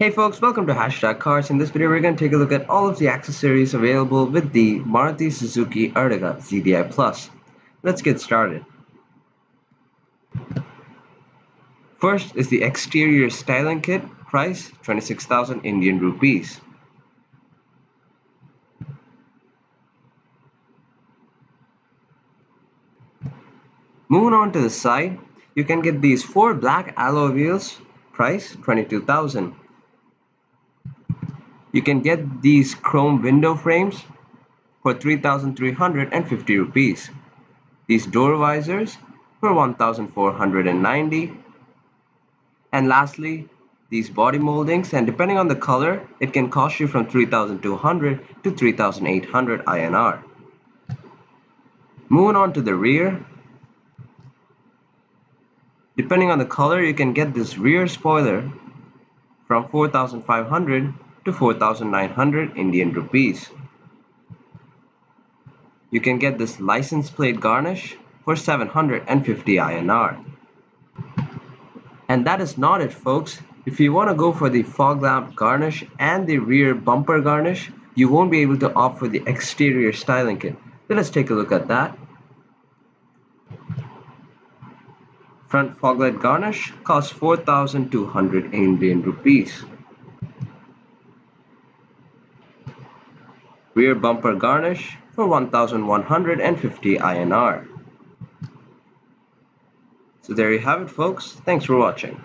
Hey folks, welcome to Hashtag Cars. In this video, we're going to take a look at all of the accessories available with the Maruti Suzuki Ertiga ZDI Plus. Let's get started. First is the exterior styling kit, price 26,000 Indian rupees. Moving on to the side, you can get these 4 black alloy wheels, price 22,000. You can get these chrome window frames for 3,350 rupees. These door visors for 1,490. And lastly, these body moldings, and depending on the color, it can cost you from 3,200 to 3,800 INR. Moving on to the rear, depending on the color, you can get this rear spoiler from 4,500 to 4,900 Indian rupees. You can get this license plate garnish for 750 INR. And that is not it, folks. If you want to go for the fog lamp garnish and the rear bumper garnish, you won't be able to opt for the exterior styling kit. So let's take a look at that. Front fog light garnish costs 4,200 Indian rupees. Rear bumper garnish for 1,150 INR. So there you have it, folks. Thanks for watching.